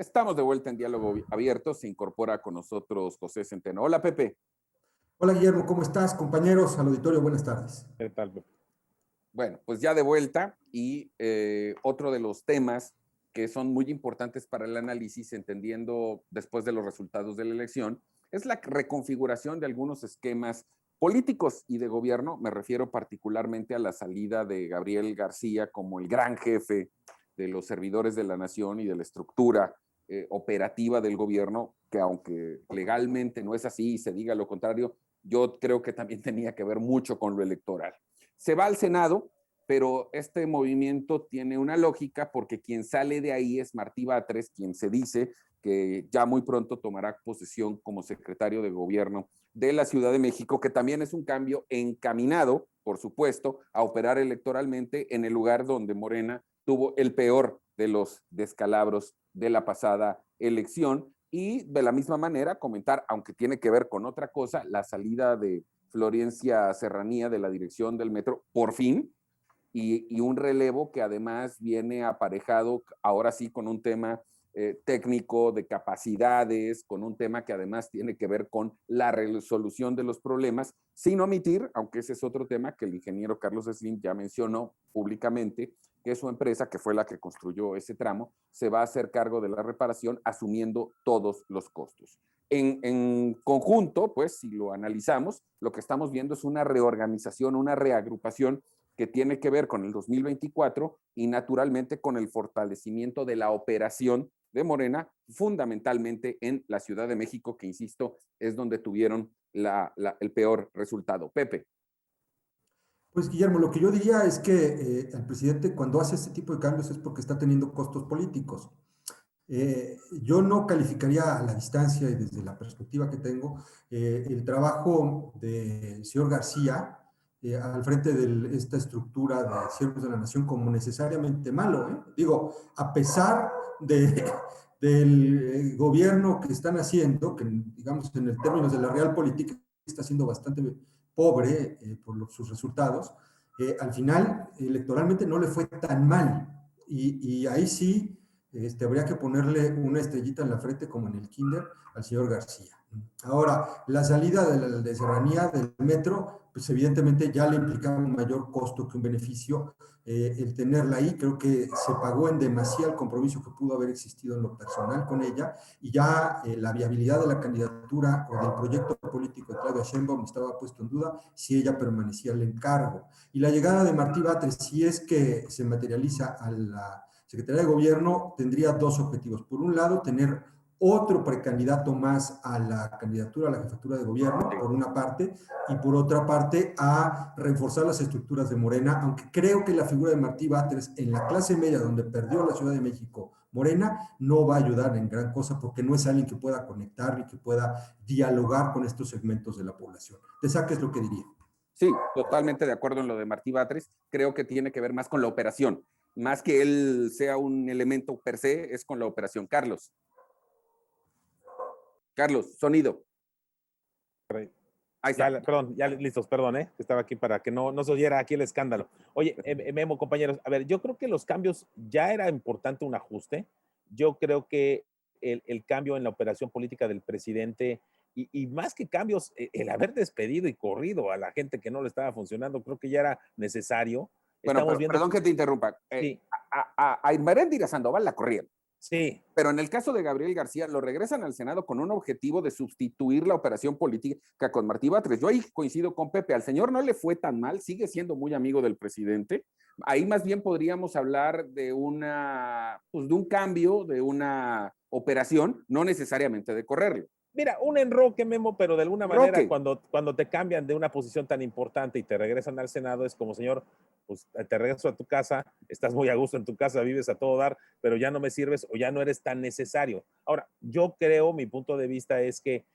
Estamos de vuelta en Diálogo Abierto. Se incorpora con nosotros José Centeno. Hola, Pepe. Hola, Guillermo, ¿cómo estás? Compañeros al auditorio, buenas tardes. ¿Qué tal, Pepe? Bueno, pues ya de vuelta y otro de los temas que son muy importantes para el análisis, entendiendo después de los resultados de la elección, es la reconfiguración de algunos esquemas políticos y de gobierno. Me refiero particularmente a la salida de Gabriel García como el gran jefe de los servidores de la nación y de la estructura operativa del gobierno, que aunque legalmente no es así y se diga lo contrario, yo creo que también tenía que ver mucho con lo electoral. Se va al Senado, pero este movimiento tiene una lógica porque quien sale de ahí es Martí Batres, quien se dice que ya muy pronto tomará posesión como secretario de gobierno de la Ciudad de México, que también es un cambio encaminado, por supuesto, a operar electoralmente en el lugar donde Morena tuvo el peor de los descalabros de la pasada elección. Y de la misma manera comentar, aunque tiene que ver con otra cosa, la salida de Florencia Serranía de la dirección del metro, por fin, y un relevo que además viene aparejado ahora sí con un tema técnico de capacidades, con un tema que además tiene que ver con la resolución de los problemas, sin omitir, aunque ese es otro tema que el ingeniero Carlos Slim ya mencionó públicamente, que su empresa, que fue la que construyó ese tramo, se va a hacer cargo de la reparación asumiendo todos los costos. En conjunto, pues si lo analizamos, lo que estamos viendo es una reorganización, una reagrupación que tiene que ver con el 2024 y naturalmente con el fortalecimiento de la operación de Morena, fundamentalmente en la Ciudad de México, que insisto, es donde tuvieron el peor resultado. Pepe. Pues Guillermo, lo que yo diría es que el presidente cuando hace este tipo de cambios es porque está teniendo costos políticos. Yo no calificaría a la distancia y desde la perspectiva que tengo el trabajo del señor García al frente de esta estructura de siervos de la nación como necesariamente malo. Digo, a pesar del gobierno que están haciendo, que digamos en el términos de la realpolitik está siendo bastante pobre por sus resultados, al final electoralmente no le fue tan mal. Y ahí sí habría que ponerle una estrellita en la frente como en el kinder al señor García. Ahora, la salida de Serranía del metro, pues evidentemente ya le implicaba un mayor costo que un beneficio el tenerla ahí. Creo que se pagó en demasía el compromiso que pudo haber existido en lo personal con ella y ya la viabilidad de la candidatura o del proyecto político de Claudia Sheinbaum estaba puesto en duda si ella permanecía al encargo. Y la llegada de Martí Batres, si es que se materializa a la Secretaría de Gobierno, tendría dos objetivos. Por un lado, tener otro precandidato más a la candidatura a la jefatura de gobierno, por una parte, y por otra parte, a reforzar las estructuras de Morena, aunque creo que la figura de Martí Batres en la clase media, donde perdió la Ciudad de México Morena, no va a ayudar en gran cosa porque no es alguien que pueda conectar y que pueda dialogar con estos segmentos de la población. ¿Te saques lo que diría? Sí, totalmente de acuerdo en lo de Martí Batres. Creo que tiene que ver más con la operación, más que él sea un elemento per se, es con la operación. Carlos. Carlos, sonido. Ahí está. Perdón, ya listos, perdón, que estaba aquí para que no se oyera aquí el escándalo. Oye, Memo, compañeros, a ver, yo creo que los cambios, ya era importante un ajuste. Yo creo que el cambio en la operación política del presidente y más que cambios, el haber despedido y corrido a la gente que no le estaba funcionando, creo que ya era necesario. Bueno, perdón que te interrumpa. Sí. A Irmeréndira Sandoval la corrieron. Sí. Pero en el caso de Gabriel García, lo regresan al Senado con un objetivo de sustituir la operación política con Martí Batres. Yo ahí coincido con Pepe. Al señor no le fue tan mal, sigue siendo muy amigo del presidente. Ahí más bien podríamos hablar de de un cambio, de una operación, no necesariamente de correrlo. Mira, un enroque, Memo, pero de alguna manera cuando te cambian de una posición tan importante y te regresan al Senado, es como, señor, pues te regreso a tu casa, estás muy a gusto en tu casa, vives a todo dar, pero ya no me sirves o ya no eres tan necesario. Ahora, yo creo, mi punto de vista es que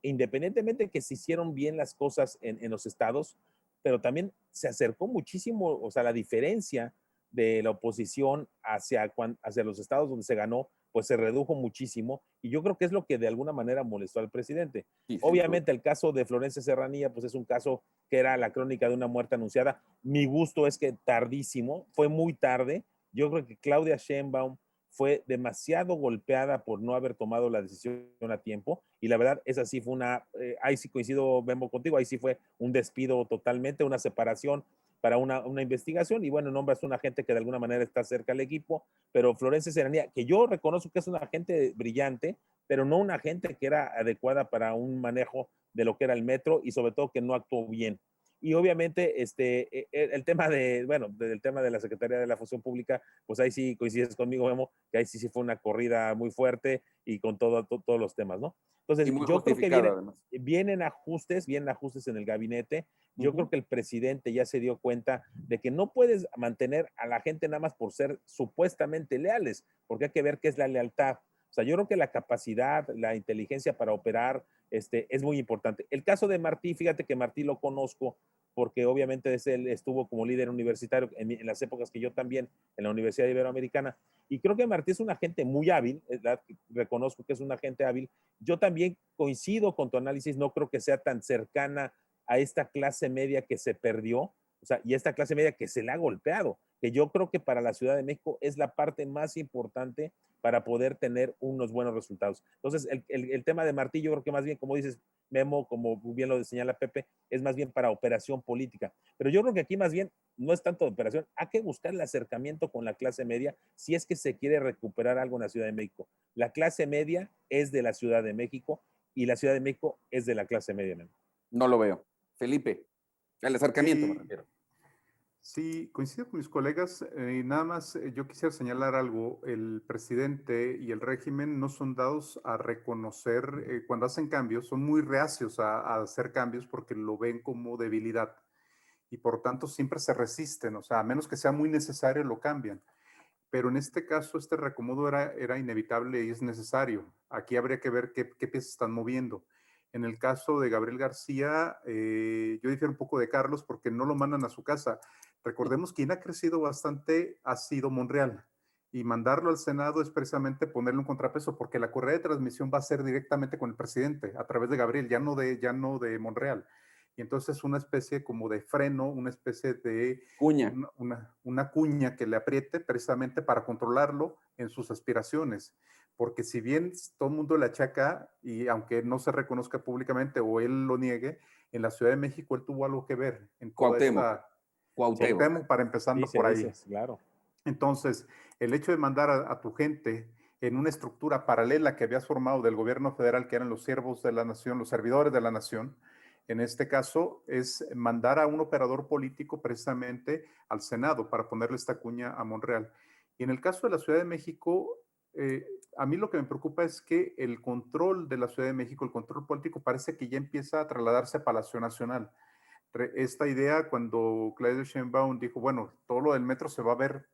independientemente que se hicieron bien las cosas en los estados, pero también se acercó muchísimo, o sea, la diferencia de la oposición hacia los estados donde se ganó, pues se redujo muchísimo, y yo creo que es lo que de alguna manera molestó al presidente. Sí, obviamente el caso de Florencia Serranía, pues es un caso que era la crónica de una muerte anunciada. Mi gusto es que tardísimo, fue muy tarde. Yo creo que Claudia Sheinbaum fue demasiado golpeada por no haber tomado la decisión a tiempo, y la verdad, esa sí fue ahí sí coincido, Memo, contigo, ahí sí fue un despido totalmente, una separación para una investigación, y bueno, nombras un agente que de alguna manera está cerca al equipo, pero Florencia Serranía, que yo reconozco que es una agente brillante, pero no una agente que era adecuada para un manejo de lo que era el metro, y sobre todo que no actuó bien. Y obviamente el tema del tema de la Secretaría de la Función Pública, pues ahí sí coincides conmigo, Memo, que ahí sí fue una corrida muy fuerte y con todos los temas, ¿no? Entonces, Y muy yo creo que justificado, además. vienen ajustes en el gabinete. Yo creo que el presidente ya se dio cuenta de que no puedes mantener a la gente nada más por ser supuestamente leales, porque hay que ver qué es la lealtad. O sea, yo creo que la capacidad, la inteligencia para operar, es muy importante. El caso de Martí, fíjate que Martí lo conozco porque obviamente él estuvo como líder universitario en las épocas que yo también en la Universidad Iberoamericana, y creo que Martí es un agente muy hábil, reconozco que es un agente hábil. Yo también coincido con tu análisis, no creo que sea tan cercana a esta clase media que se perdió, o sea, y esta clase media que se le ha golpeado, que yo creo que para la Ciudad de México es la parte más importante para poder tener unos buenos resultados. Entonces, el tema de Martí, yo creo que más bien, como dices, Memo, como bien lo señala Pepe, es más bien para operación política. Pero yo creo que aquí más bien no es tanto de operación, hay que buscar el acercamiento con la clase media si es que se quiere recuperar algo en la Ciudad de México. La clase media es de la Ciudad de México y la Ciudad de México es de la clase media, Memo. No lo veo. Felipe, el acercamiento me Sí, refiero. sí, coincido con mis colegas. Nada más, yo quisiera señalar algo. El presidente y el régimen no son dados a reconocer cuando hacen cambios, son muy reacios a hacer cambios porque lo ven como debilidad y por tanto siempre se resisten, o sea, a menos que sea muy necesario, lo cambian. Pero en este caso, este reacomodo era inevitable y es necesario. Aquí habría que ver qué piezas están moviendo. En el caso de Gabriel García, yo difiero un poco de Carlos porque no lo mandan a su casa. Recordemos que quien ha crecido bastante ha sido Monreal. Y mandarlo al Senado es precisamente ponerle un contrapeso, porque la correa de transmisión va a ser directamente con el presidente, a través de Gabriel, ya no de Monreal. Y entonces una especie como de freno, una especie de Cuña. una cuña que le apriete precisamente para controlarlo en sus aspiraciones. Porque si bien todo el mundo le achaca, y aunque no se reconozca públicamente o él lo niegue, en la Ciudad de México él tuvo algo que ver en toda Cuauhtémoc. esta... Cuauhtémoc. Cuauhtémoc, para empezando por ahí. Claro. Entonces, el hecho de mandar a tu gente en una estructura paralela que habías formado del gobierno federal, que eran los siervos de la nación, los servidores de la nación, en este caso es mandar a un operador político precisamente al Senado para ponerle esta cuña a Monreal. Y en el caso de la Ciudad de México, a mí lo que me preocupa es que el control de la Ciudad de México, el control político, parece que ya empieza a trasladarse a Palacio Nacional. Esta idea cuando Claudio Sheinbaum dijo, bueno, todo lo del metro se va a ver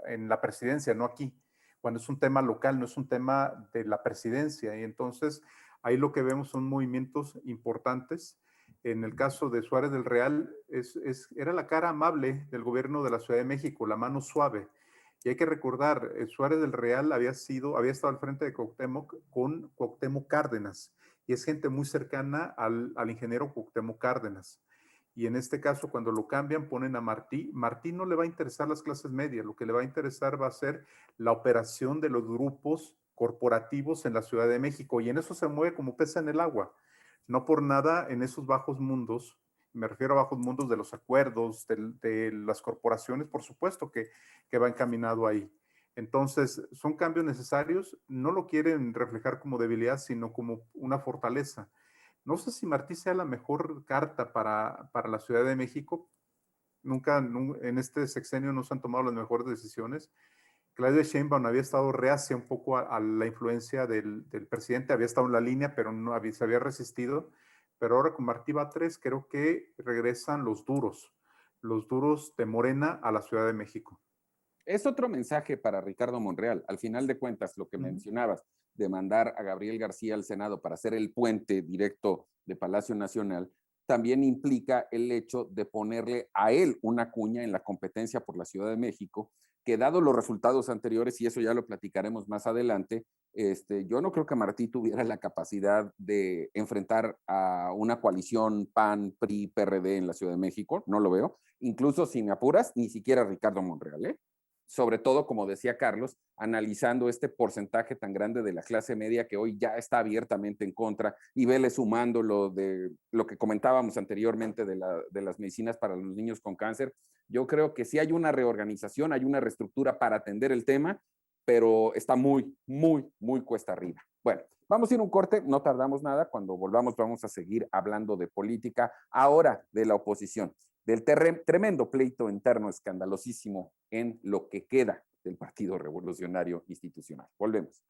en la presidencia, no aquí, cuando es un tema local, no es un tema de la presidencia. Y entonces ahí lo que vemos son movimientos importantes. En el caso de Suárez del Real, era la cara amable del gobierno de la Ciudad de México, la mano suave. Y hay que recordar, Suárez del Real había estado al frente de Cuauhtémoc con Cuauhtémoc Cárdenas, y es gente muy cercana al ingeniero Cuauhtémoc Cárdenas. Y en este caso, cuando lo cambian, ponen a Martí. Martí no le va a interesar las clases medias, lo que le va a interesar va a ser la operación de los grupos corporativos en la Ciudad de México, y en eso se mueve como pez en el agua. No por nada en esos bajos mundos, me refiero a bajos mundos de los acuerdos, de las corporaciones, por supuesto que va encaminado ahí. Entonces, son cambios necesarios, no lo quieren reflejar como debilidad, sino como una fortaleza. No sé si Martí sea la mejor carta para la Ciudad de México. Nunca en este sexenio no se han tomado las mejores decisiones. Claudia Sheinbaum había estado reacia un poco a la influencia del presidente, había estado en la línea, pero no se había resistido. Pero ahora con Martí Batres creo que regresan los duros de Morena a la Ciudad de México. Es otro mensaje para Ricardo Monreal. Al final de cuentas, lo que mencionabas de mandar a Gabriel García al Senado para hacer el puente directo de Palacio Nacional, también implica el hecho de ponerle a él una cuña en la competencia por la Ciudad de México, que dado los resultados anteriores, y eso ya lo platicaremos más adelante, yo no creo que Martí tuviera la capacidad de enfrentar a una coalición PAN, PRI, PRD en la Ciudad de México, no lo veo. Incluso si me apuras, ni siquiera Ricardo Monreal, ¿eh? sobre todo, como decía Carlos, analizando este porcentaje tan grande de la clase media que hoy ya está abiertamente en contra, y vele sumando lo que comentábamos anteriormente de las medicinas para los niños con cáncer. Yo creo que sí hay una reorganización, hay una reestructura para atender el tema, pero está muy, muy, muy cuesta arriba. Bueno, vamos a ir a un corte, no tardamos nada. Cuando volvamos vamos a seguir hablando de política, ahora de la oposición, del tremendo pleito interno escandalosísimo en lo que queda del Partido Revolucionario Institucional. Volvemos.